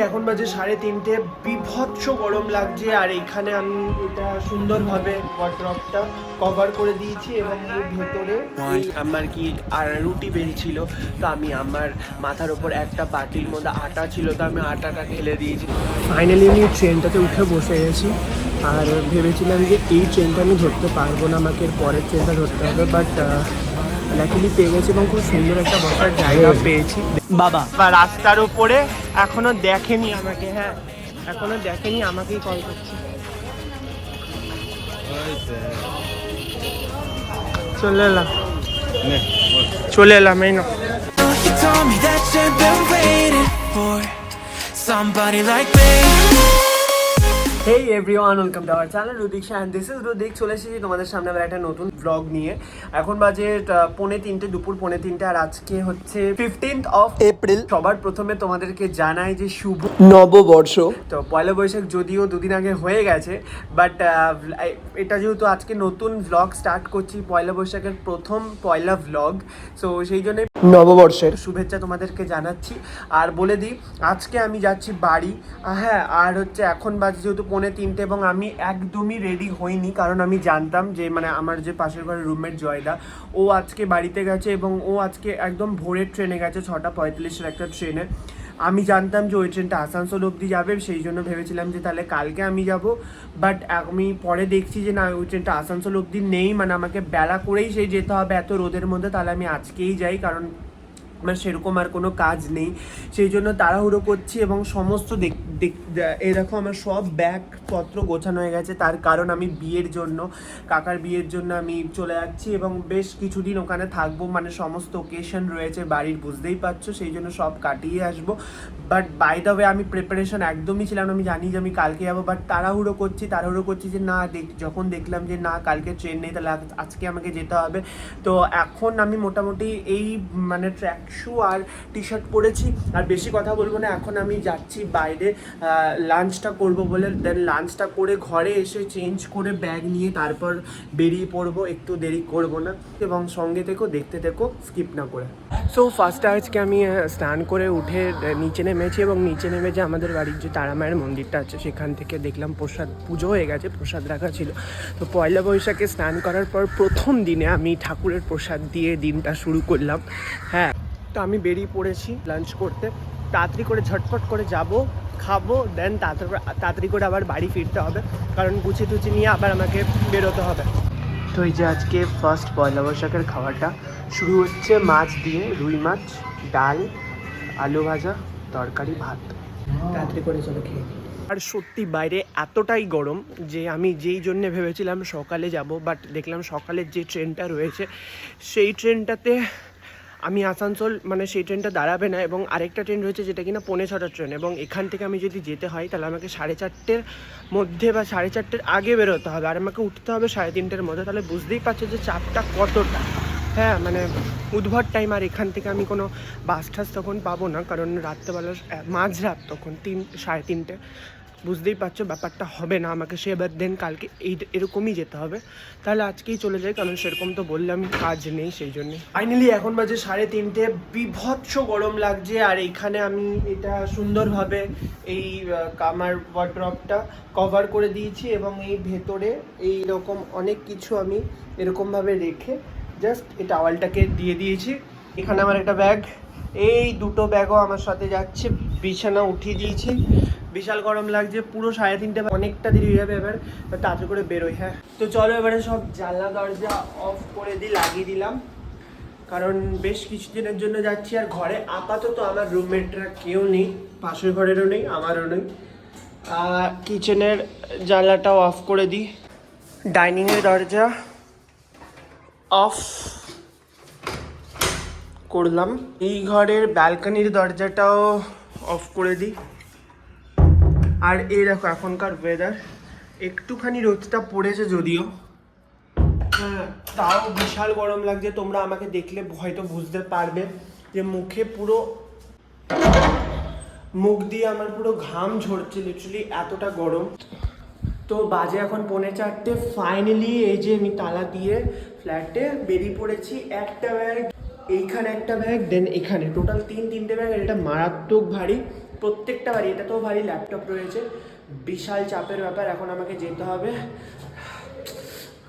এখন বাজে 3:30, বিভৎস গরম লাগছে। আর এখানে আমি এটা সুন্দরভাবে ওয়ার্ড্রপটা কভার করে দিয়েছি এবং এর ভেতরে আমার কি আর রুটি বেরিয়েছিল, তো আমি আমার মাথার ওপর একটা বাটির মধ্যে আটা ছিল, তো আমি আটাটা ঢেলে দিয়েছি। ফাইনালি আমি ট্রেনটাতে উঠে বসে গেছি আর ভেবেছিলাম যে এই ট্রেনটা আমি ধরতে পারবো না, আমাকে পরের ট্রেনটা ধরতে হবে, বাট লাকিলি পেয়ে গেছি এবং খুব সুন্দর একটা বসার জায়গা পেয়েছি। বাবা রাস্তার উপরে এখনো দেখেনি আমাকে, হ্যাঁ এখনো দেখেনি, আমাকেই কল করছে। চলে এলাম এই না। Hey everyone, welcome to our channel RudRik and this is RudRik. চলে এসেছি তোমাদের সামনে আবার একটা নতুন ব্লগ নিয়ে। এখন বাজে 2:30, দুপুর 2:30, আর আজকে হচ্ছে 15th of April। সবার প্রথমে তোমাদেরকে জানাই যে শুভ নববর্ষ। তো পয়লা বৈশাখ যদিও দুদিন আগে হয়ে গেছে, বাট এটা যেহেতু আজকে নতুন ব্লগ স্টার্ট করছি, পয়লা বৈশাখের প্রথম পয়লা ব্লগ, সো সেই জন্য নববর্ষের শুভেচ্ছা তোমাদেরকে জানাচ্ছি। আর বলে দিই আজকে আমি যাচ্ছি বাড়ি, হ্যাঁ। আর হচ্ছে এখন বাজে যেহেতু 2:30 এবং আমি একদমই রেডি হইনি, কারণ আমি জানতাম যে মানে আমার যে পাশের ঘরের রুমমেট জয়দা, ও আজকে বাড়িতে গেছে এবং ও আজকে একদম ভোরের ট্রেনে গেছে, 6:45-এর একটা ট্রেনে। আমি জানতাম যে ওই ট্রেনটা আসানসোল অবধি যাবে, সেই জন্য ভেবেছিলাম যে তাহলে কালকে আমি যাব, বাট আমি পরে দেখছি যে না, ওই ট্রেনটা আসানসোল অবধি নেই, মানে আমাকে বেলা করেই সেই যেতে হবে এত রোদের মধ্যে। তাহলে আমি আজকেই যাই, কারণ আমার সেরকম আর কোনো কাজ নেই, সেই জন্য তাড়াহুড়ো করছি। এবং সমস্ত এরকম আমার সব ব্যাগপত্র গোছানো হয়ে গেছে, তার কারণ আমি বিয়ের জন্য, কাকার বিয়ের জন্য আমি চলে যাচ্ছি এবং বেশ কিছুদিন ওখানে থাকবো, মানে সমস্ত ওকেশন রয়েছে বাড়ির, বুঝতেই পারছো, সেই জন্য সব কাটিয়ে আসবো। বাট বাই দ্য ওয়ে আমি প্রিপারেশন একদমই ছিলাম না, আমি জানি যে আমি কালকে যাবো, বাট তাড়াহুড়ো করছি যে না, যখন দেখলাম যে না কালকে ট্রেন নেই, তাহলে আজকে আমাকে যেতে হবে। তো এখন আমি মোটামুটি এই মানে ট্র্যাক শু আর টি শার্ট পরেছি, আর বেশি কথা বলবো না। এখন আমি যাচ্ছি বাইরে লাঞ্চটা করব বলে, দেন লাঞ্চটা করে ঘরে এসে চেঞ্জ করে ব্যাগ নিয়ে তারপর বেরিয়ে পড়বো, একটু দেরি করব না। এবং সঙ্গে থেকো, দেখতে থেকো, স্কিপ না করে। সো ফার্স্টে আজকে আমি স্নান করে উঠে নিচে নেমেছি এবং নিচে নেমে যে আমাদের বাড়ির যে তারা মায়ের মন্দিরটা আছে সেখান থেকে দেখলাম প্রসাদ পুজো হয়ে গেছে, প্রসাদ রাখা ছিল। তো পয়লা বৈশাখে স্নান করার পর প্রথম দিনে আমি ঠাকুরের প্রসাদ দিয়ে দিনটা শুরু করলাম, হ্যাঁ। তো আমি বেরিয়ে পড়েছি লাঞ্চ করতে, তাড়াতাড়ি করে ঝটপট করে যাব, খাবো, দেন তাড়াতাড়ি করে আবার বাড়ি ফিরতে হবে, কারণ গুছিয়ে টুচি নিয়ে আবার আমাকে বেরোতে হবে। তো এই যে আজকে ফার্স্ট পয়লা বৈশাখের খাওয়াটা শুরু হচ্ছে মাছ দিয়ে, রুই মাছ, ডাল, আলু ভাজা, তরকারি, ভাত। তাড়াতাড়ি করে চলো খেয়ে। আর সত্যি বাইরে এতটাই গরম যে আমি যেই জন্যে ভেবেছিলাম সকালে যাব, বাট দেখলাম সকালের যে ট্রেনটা রয়েছে সেই ট্রেনটাতে আমি আসানসোল, মানে সেই ট্রেনটা দাঁড়াবে না, এবং আরেকটা ট্রেন রয়েছে যেটা কিনা 5:45 ট্রেন, এবং এখান থেকে আমি যদি যেতে হয় তাহলে আমাকে 4:30-এর মধ্যে বা 4:30-এর আগে বেরোতে হবে, আর আমাকে উঠতে হবে 3:30-এর মধ্যে। তাহলে বুঝতেই পারছো যে চাপটা কতটা, হ্যাঁ, মানে উদ্ভট টাইম। আর এখান থেকে আমি কোনো বাস টাস তখন পাবো না, কারণ রাত্রেবেলা মাঝরাত তখন 3-3:30, বুঝতেই পারছো ব্যাপারটা হবে না আমাকে, সে এবার দেন কালকে এরকমই যেতে হবে। তাহলে আজকেই চলে যাই, কারণ সেরকম তো বললাম কাজ নেই, সেই জন্যে। ফাইনালি এখন বাজে 3:30, বিভৎস গরম লাগছে। আর এইখানে আমি এটা সুন্দরভাবে এই আমার ওয়ার্ড্রপটা কভার করে দিয়েছি এবং এই ভেতরে এই রকম অনেক কিছু আমি এরকমভাবে রেখে জাস্ট এই টাওয়ালটাকে দিয়ে দিয়েছি। এখানে আমার একটা ব্যাগ, এই দুটো ব্যাগও আমার সাথে যাচ্ছে, বিছানা উঠিয়ে দিয়েছি। বিশাল গরম লাগছে, পুরো 3:30, অনেকটা দেরি হয়ে যাবে, এবার তাড়াতাড়ি করে বেরোই, হ্যাঁ। তো চলো এবারে সব জানলা দরজা অফ করে লাগিয়ে দিলাম, কারণ বেশ কিছুদিনের জন্য যাচ্ছি। আর ঘরে আপাতত আমার রুমমেটরা কেউ নেই, পাশের ঘরেরও নেই, আমারও নেই। কিচেনের জানলাটাও অফ করে দিই, ডাইনিংয়ের দরজা অফ করলাম, এই ঘরের ব্যালকনির দরজাটাও অফ করে দিই। আর এই দেখো এখনকার ওয়েদার, একটুখানি রোদটা পড়েছে যদিও, হ্যাঁ, তাও বিশাল গরম লাগছে। তোমরা আমাকে দেখলে হয়তো বুঝতে পারবে যে মুখ দিয়ে আমার পুরো ঘাম ঝরছে, লিটারালি এতটা গরম। তো বাজে এখন 3:45, ফাইনালি এই যে আমি তালা দিয়ে ফ্ল্যাটে বেরিয়ে পড়েছি। একটা ব্যাগ, এইখানে একটা ব্যাগ, দেন এখানে টোটাল 3-3টে ব্যাগ। এটা মারাত্মক ভারী, প্রত্যেকটা বাড়ি, এটা তো ভারী ল্যাপটপ রয়েছে, বিশাল চাপের ব্যাপার। এখন আমাকে যেতে হবে,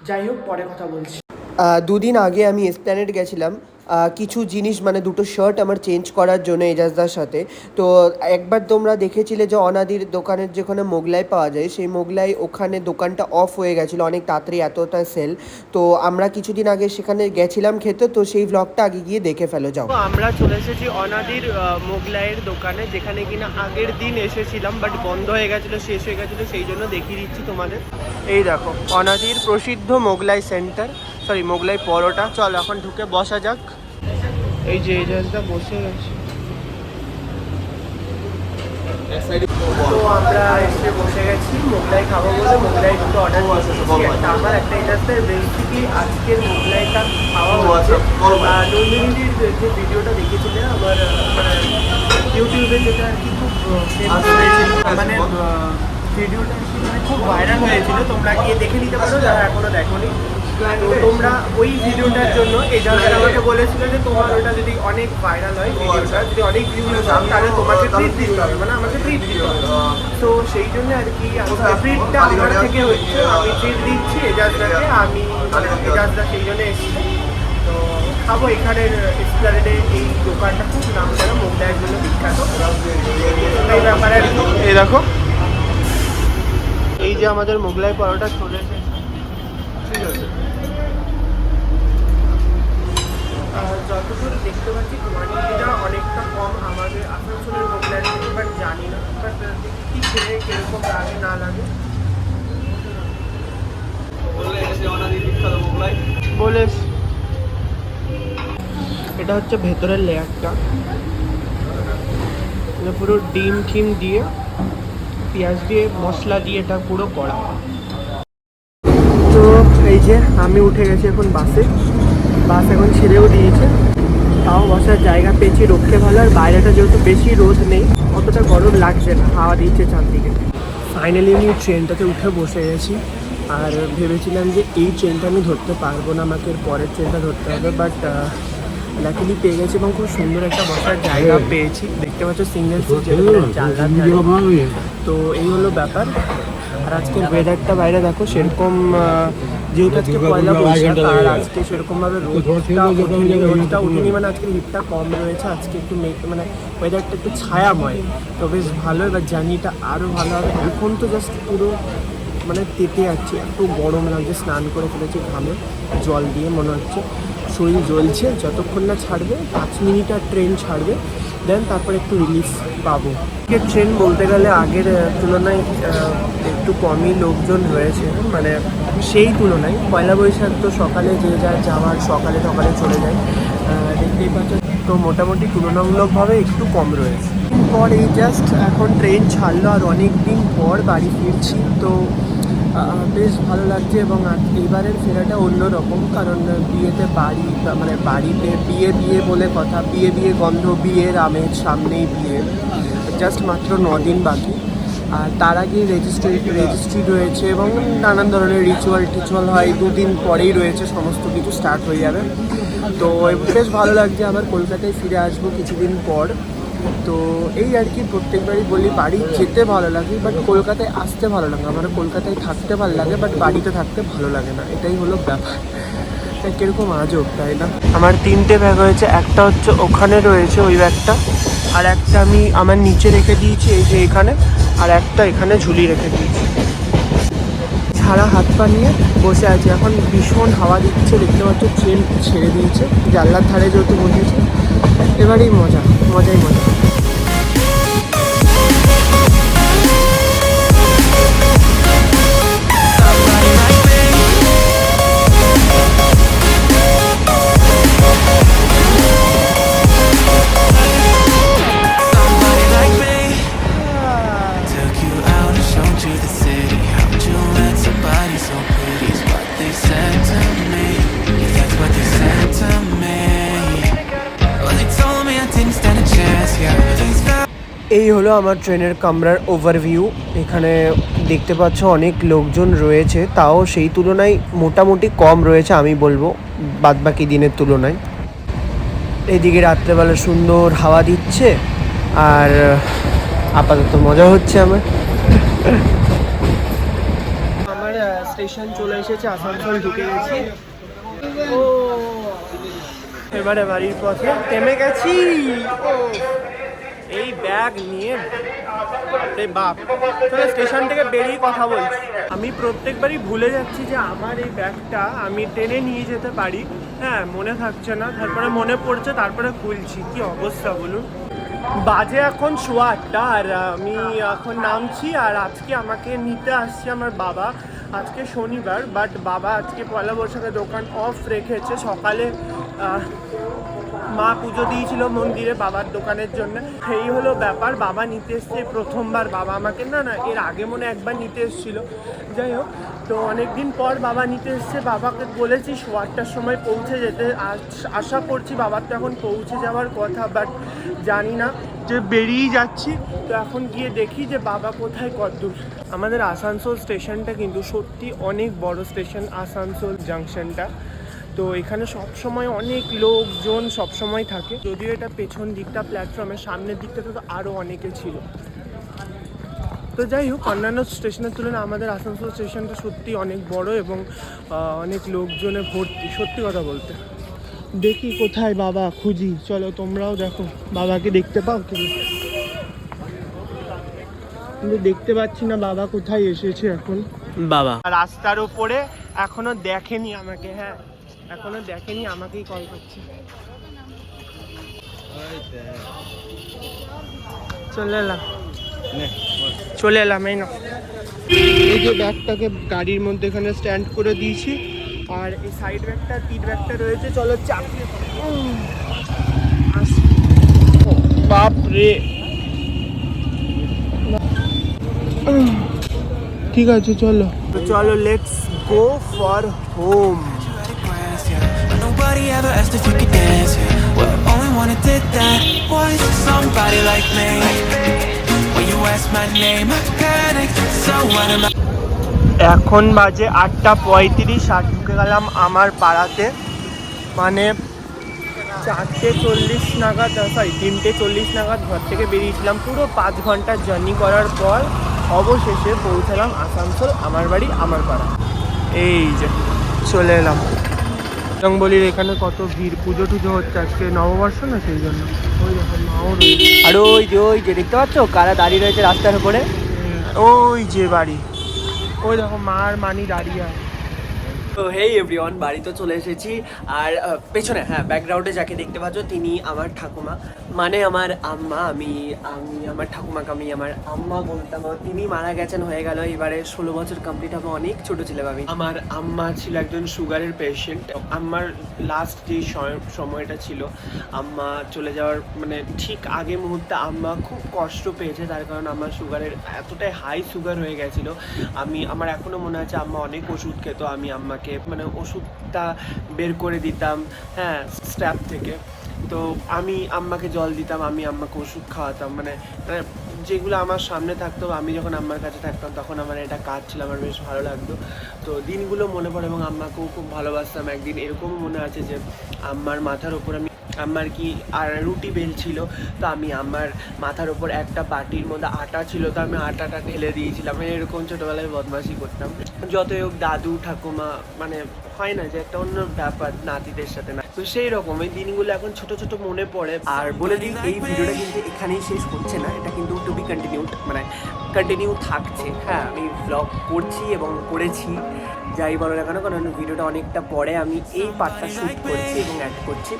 যাই হোক পরে কথা বলছি। দুদিন আগে আমি এসপ্ল্যানেড গেছিলাম কিছু জিনিস মানে দুটো শার্ট আমার চেঞ্জ করার জন্য এজাজদার সাথে। তো একবার তোমরা দেখেছিলে যে অনাদির দোকানের যেখানে মোগলাই পাওয়া যায়, সেই মোগলাই ওখানে দোকানটা অফ হয়ে গেছিলো অনেক তাড়াতাড়ি, এতটা সেল। তো আমরা কিছুদিন আগে সেখানে গেছিলাম খেতে, তো সেই ভ্লগটা আগে গিয়ে দেখে ফেলো যাও। তো আমরা চলে এসেছি অনাদির মোগলাইয়ের দোকানে, যেখানে কিনা আগের দিন এসেছিলাম বাট বন্ধ হয়ে গেছিলো, শেষ হয়ে গেছিলো, সেই জন্য দেখিয়ে দিচ্ছি তোমাদের। এই দেখো অনাদির প্রসিদ্ধ মোগলাই সেন্টার, সরি মোগলাই পরোটা। চল এখন ঢুকে বসা যাক। এই যে এজাজটা বসে গেছে, তো আমরা এসে বসে গেছি মোগলাই খাবো বলে। মোগলাই দুটো অর্ডার দিয়েছি, একটা আমার একটা এজাজদের। বেসিক্যালি আজকের মোগলাইটা খাওয়া হচ্ছে নন্দিনীর যে ভিডিওটা দেখেছিলে আমার মানে ইউটিউবে, যেটা আর কি খুব ফেমাস হয়েছিল, মানে ভিডিওটা মানে খুব ভাইরাল হয়েছিল। তোমরা গিয়ে দেখে নিতে পারো যারা এখনো দেখোনি। তো তোমরা ওই ভিডিওটার জন্য এজাজের আমাকে বলেছিল যে তোমার ওটা যদি অনেক ভাইরাল হয়, ভিডিওটা যদি অনেক ভিউজ হয়, তাহলে তোমাকে ট্রিট দিতে হবে, মানে আমাকে ট্রিট দিতে হবে। তো সেই জন্য আর কি ট্রিটটা আমার থেকে হচ্ছে, আমি ট্রিট দিচ্ছি এজাজদাকে। আমি মানে এজাজদা সেই জন্য এসেছি। তো খাবো এখানের এসপ্ল্যানেডে, এই দোকানটা খুব নাম জানা, মোগলাইয়ের জন্য বিখ্যাত। এই ব্যাপারে এই দেখো, এই যে আমাদের মোগলাই পরোটা চলে এসেছে, ঠিক আছে। যতদূর দেখতে পাচ্ছি কোয়ান্টিটিটা অনেকটা কম আমাদের আসানসোলের মোগলাই থেকে, বাট জানি না, বাট দেখি খেয়ে কীরকম লাগে না লাগে। বলে এটা হচ্ছে ভেতরের লেয়ারটা, পুরো ডিম টিম দিয়ে পেঁয়াজ দিয়ে মশলা দিয়ে এটা পুরো করা। তো এই যে আমি উঠে গেছি এখন বাসে, বাস এখন ছেড়েও দিয়েছে। তাও বসার জায়গা পেয়েছি, রক্ষে ভালো। আর বাইরেটা যেহেতু বেশি রোদ নেই, অতটা গরম লাগছে না, হাওয়া দিচ্ছে চারদিকে। ফাইনালি আমি ট্রেনটাতে উঠে বসে গেছি। আর ভেবেছিলাম যে এই ট্রেনটা আমি ধরতে পারবো না, আমাকে পরের ট্রেনটা ধরতে হবে, বাট লাকিলি পেয়ে গেছি এবং খুব সুন্দর একটা বসার জায়গা পেয়েছি। দেখতে পাচ্ছ সিঙ্গেল সিট, জানলার ধারে। তো এই হলো ব্যাপার। আর আজকের ওয়েদারটা বাইরে দেখো সেরকম, যেহেতু আজকে পয়লা বৈশাখ, আর আজকে সেরকমভাবে রোদটা উঠেনি, মানে আজকে হিটটা কম রয়েছে, আজকে একটু মানে ওয়েদারটা একটু ছায়াময়, তো বেশ ভালো। এবার জার্নিটা আরও ভালো হবে। এখন তো জাস্ট পুরো মানে তেতে যাচ্ছে, এত গরম লাগছে, স্নান করে ফেলেছি ঘামে জল দিয়ে, মনে হচ্ছে শরীর জ্বলছে। যতক্ষণ না ছাড়বে, 5 মিনিট আর ট্রেন ছাড়বে, দেন তারপরে একটু রিলিফ পাবো। ট্রেন বলতে গেলে আগের তুলনায় একটু কমই লোকজন রয়েছে, মানে সেই তুলনায় পয়লা বৈশাখ তো সকালে যে যার যাওয়ার সকালে সকালে চলে যায়, দেখতেই পাচ্ছ। তো মোটামুটি তুলনামূলকভাবে একটু কম রয়েছে। পর এই জাস্ট এখন ট্রেন ছাড়লো, আর অনেক দিন পর বাড়ি ফিরছি, তো বেশ ভালো লাগছে। এবং এবারের ফেরাটা অন্যরকম, কারণ বিয়েতে বাড়ি, মানে বাড়িতে বিয়ে বিয়ে বলে কথা, বিয়ে বিয়ে গন্ধ, বিয়ের আমেজ, সামনেই বিয়ে, জাস্ট মাত্র 9 দিন বাকি। আর তার আগে রেজিস্ট্রি রয়েছে এবং নানান ধরনের রিচুয়াল হয়, 2 দিন পরেই রয়েছে, সমস্ত কিছু স্টার্ট হয়ে যাবে। তো বেশ ভালো লাগছে, আবার কলকাতায় ফিরে আসবো কিছুদিন পর। তো এই আর কি, প্রত্যেকবারই বলি বাড়ি যেতে ভালো লাগে, বাট কলকাতায় আসতে ভালো লাগে। আমার কলকাতায় থাকতে ভালো লাগে, বাট বাড়িতে থাকতে ভালো লাগে না, এটাই হলো ব্যাপার। কীরকম আজব, তাই না? আমার 3টে ব্যাগ হয়েছে, একটা হচ্ছে ওখানে রয়েছে ওই ব্যাগটা, আর একটা আমি আমার নিচে রেখে দিয়েছি এই যে এখানে, আর একটা এখানে ঝুলি রেখে দিয়েছি। ছাড়া হাত পা নিয়ে বসে আছি, এখন ভীষণ হাওয়া দিচ্ছে, দেখতে পাচ্ছ ট্রেন ছেড়ে দিয়েছে, জানলার ধারে যেহেতু বসেছে, এবারেই মজাই মজা। এই হলো আমার ট্রেনের কামরার ওভারভিউ। এখানে দেখতে পাচ্ছ অনেক লোকজন রয়েছে, তাও সেই তুলনায় মোটামুটি কম রয়েছে আমি বলবো, বাদবাকি দিনের তুলনায়। এইদিকে রাত্রেবেলা সুন্দর হাওয়া দিচ্ছে, আর আপাতত মজা হচ্ছে আমার। আমার স্টেশন চলে এসেছে, আসানসোল ঢুকে গেছি। ও এবারে বাড়ির পথে থেমে গেছি। এই ব্যাগ নিয়ে বাপ তাহলে স্টেশন থেকে বেরিয়ে কথা বলছি। আমি প্রত্যেকবারই ভুলে যাচ্ছি যে আমার এই ব্যাগটা আমি টেনে নিয়ে যেতে পারি। হ্যাঁ, মনে থাকছে না, তারপরে মনে পড়ছে, তারপরে খুলছি। কি অবস্থা বলুন। বাজে এখন 8:15 আর আমি এখন নামছি। আর আজকে আমাকে নিতে আসছে আমার বাবা। আজকে শনিবার, বাট বাবা আজকে পয়লা বৈশাখে দোকান অফ রেখেছে। সকালে মা পুজো দিয়েছিল মন্দিরে বাবার দোকানের জন্য। সেই হলো ব্যাপার। বাবা নিতে এসছে প্রথমবার। বাবা আমাকে না এর আগে মনে একবার নিতে এসেছিলো। যাই হোক, তো অনেকদিন পর বাবা নিতে এসছে। বাবাকে বলেছি 8টার সময় পৌঁছে যেতে। আশা করছি বাবার তো এখন পৌঁছে যাওয়ার কথা, বাট জানি না, যে বেরিয়েই যাচ্ছি। তো এখন গিয়ে দেখি যে বাবা কোথায়, কতদূর। আমাদের আসানসোল স্টেশনটা কিন্তু সত্যি অনেক বড় স্টেশন, আসানসোল জাংশনটা। তো এখানে সবসময় অনেক লোকজন সবসময় থাকে। যদিও এটা পেছন দিকটা প্ল্যাটফর্মের, সামনের দিকটাতে তো আরও অনেকে ছিল। তো যাই হোক, অন্যান্য স্টেশনের তুলনায় আমাদের আসানসোল স্টেশনটা সত্যি অনেক বড় এবং অনেক লোকজনে ভর্তি। সত্যি কথা বলতে। দেখি কোথায় বাবা, খুঁজি। চলো তোমরাও দেখো বাবাকে দেখতে পাও কি। কিন্তু দেখতে পাচ্ছি না বাবা কোথায় এসেছে এখন। বাবা রাস্তার উপরে এখনো দেখেনি আমাকে। হ্যাঁ, এখনো দেখেনি আমাকেই কল করছে। চলে এলাম এই না। এই যে ব্যাগটাকে গাড়ির মধ্যে এখানে স্ট্যান্ড করে দিয়েছি। আর এই সাইড ব্যাগটা, পিঠ ব্যাগটা রয়েছে। চলো চাপিয়ে বাপ রে। ঠিক আছে চলো, তো চলো let's go for home. Nobody ever asked if you could dance, yeah. Well, the only one that did that was somebody like me. When you asked my name, I panicked. So what am I? এখন বাজে 8:35। আর ঢুকে গেলাম আমার পাড়াতে। মানে 4:40 নাগাদ, 3:40 নাগাদ ঘর থেকে বেরিয়েছিলাম। পুরো 5 ঘন্টার জার্নি করার পর অবশেষে পৌঁছালাম আসানসোল, আমার বাড়ি, আমার পাড়া। এই যে চলে এলাম। জঙ্গলির এখানে কত ভিড়, পুজো টুজো হচ্ছে আজকে, নববর্ষ না, সেই জন্য। ওই দেখো মাও রয়েছে। আর ওই যে দেখতে পাচ্ছ কারা দাঁড়িয়ে রয়েছে রাস্তার উপরে, ওই যে বাড়ি। ওই দেখো মা আর মানি দাঁড়িয়ে আছে। তো হেই এভরিওয়ান, বাড়িতে চলে এসেছি। আর পেছনে, হ্যাঁ, ব্যাকগ্রাউন্ডে যাকে দেখতে পাচ্ছ তিনি আমার ঠাকুমা, মানে আমার আম্মা। আমি আমার ঠাকুমাকে আমি আমার আম্মা বলতাম। তিনি মারা গেছেন, হয়ে গেল এবারে 16 বছর কমপ্লিট হবে। অনেক ছোট ছিলাম আমি। আমার আম্মা ছিল একজন সুগারের পেশেন্ট। আমার লাস্ট যে সময়টা ছিল আম্মা চলে যাওয়ার মানে ঠিক আগে মুহূর্তে আম্মা খুব কষ্ট পেয়েছে। তার কারণ আমার সুগারের এতটাই হাই সুগার হয়ে গেছিলো। আমার এখনও মনে আছে আম্মা অনেক ওষুধ খেত। আমি আম্মাকে মানে ওষুধটা বের করে দিতাম, হ্যাঁ, স্ট্যাপ থেকে। তো আমি আম্মাকে জল দিতাম, আমি আম্মাকে ওষুধ খাওয়াতাম। মানে যেগুলো আমার সামনে থাকতো, আমি যখন আম্মার কাছে থাকতাম তখন আমার এটা কাজ ছিল, আমার বেশ ভালো লাগতো। তো দিনগুলো মনে পড়ে এবং আম্মাকেও খুব ভালোবাসতাম। একদিন এরকমও মনে আছে যে আম্মার মাথার ওপর আমার কি আর রুটি বেলছিল, তো আমি আমার মাথার ওপর একটা বাটির মধ্যে আটা ছিল, তো আমি আটাটা ঢেলে দিয়েছিলাম। এরকম ছোটোবেলায় বদমাশি করতাম। যতই হোক দাদু ঠাকুমা, মানে হয় না যে একটা অন্য ব্যাপার নাতিদের সাথে না, তো সেই রকম এই দিনগুলো এখন ছোট ছোট মনে পড়ে। আর বলে দিই এই ভিডিওটা কিন্তু এখানেই শেষ হচ্ছে না, এটা কিন্তু টু বি কন্টিনিউড, মানে কন্টিনিউ থাকছে। হ্যাঁ, আমি ব্লগ করছি এবং করেছি, যাই বলো না কেন, কারণ ভিডিওটা অনেকটা পরে আমি এই পার্টটা শ্যুট করছি এবং অ্যাড করছি।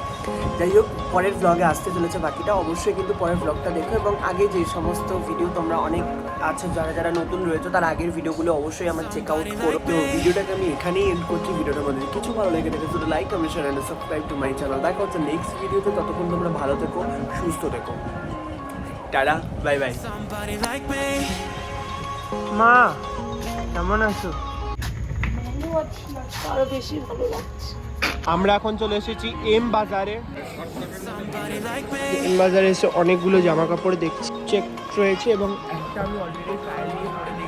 যাই হোক, পরের ব্লগে আসতে চলেছে বাকিটা। অবশ্যই কিন্তু পরের ব্লগটা দেখো এবং আগে যে সমস্ত ভিডিও তোমরা অনেক আছো যারা নতুন রয়েছে, তার আগের ভিডিওগুলো অবশ্যই আমার চেক আউট করো। তো ভিডিওটাকে আমি এখানেই এন্ড করছি। ভিডিওটার মধ্যে কিছু ভালো লেগে থাকে শুধু like, comment, share and subscribe to my channel. দেখা হচ্ছে নেক্সট ভিডিওতে। ততক্ষণ তোমরা ভালো থেকো, সুস্থ থেকো। Tata, bye bye. মা কেমন আছো? আমরা এখন চলে এসেছি এম বাজারে। এম বাজারে এসে অনেকগুলো জামা কাপড় দেখছি, চেক রয়েছে এবং একটা আমি অলরেডি ট্রায়াল দিয়ে